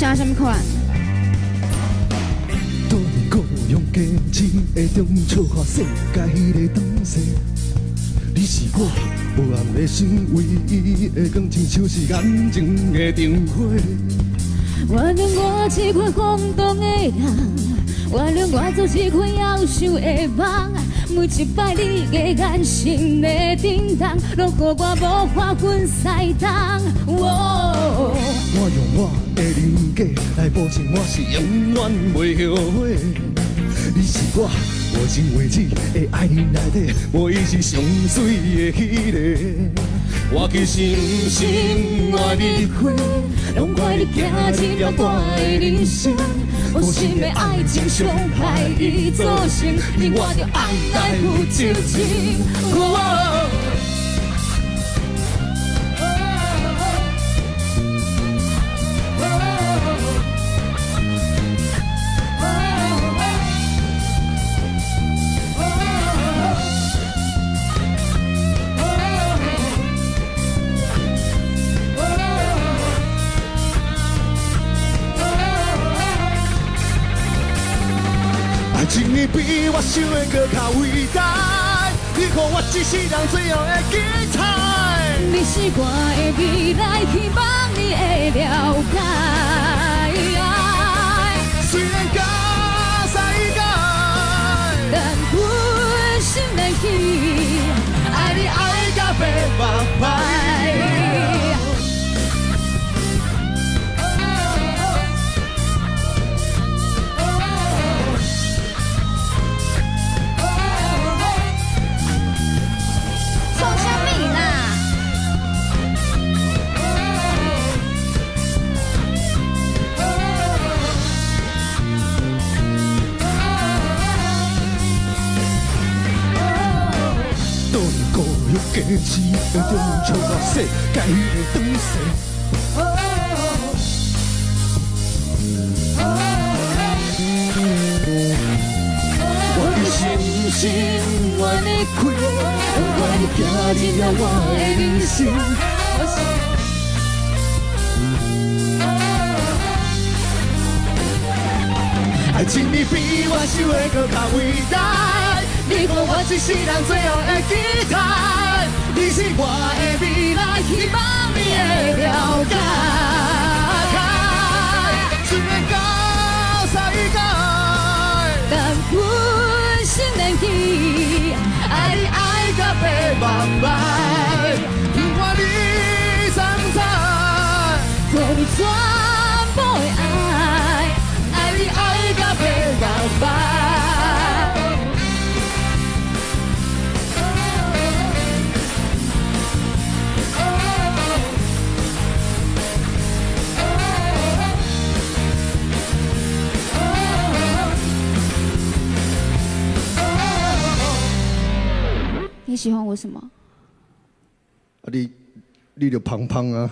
写什么款？当年故乡家市的中笑看世界迄个东西，你是我无暗的心唯一的光，亲像是眼前的灯火。原谅我这块空洞的人，原谅我做这块夭寿的梦。每一摆你的眼神的震动，拢予我无法分西东。我用我的人格来保证，我是永远袂后悔。你是我无情为止的爱人内底，无伊是上水的迄个。我其实不是不爱你开，拢怪你行一条大的人生。无心的爱情伤害已造成，你我着爱来负责任。爱情你比我想的搁较伟大，你予我一世人最后的精彩。你是我的未来，希望你会了解。虽然到世界，但本心难弃，爱你爱到白白白。家市的中笑看世界的东西。我的心是不愿的开，不愿你走进了我的人生。爱情你比我想的搁较伟大，你予我一世人最后的期待。你是我的未来，希望你会了解。虽然到世界，但本心难弃，爱你爱到白白白。不管你知不知，给你全部的爱，爱你爱到白白白。你喜欢我什么？你就胖胖啊。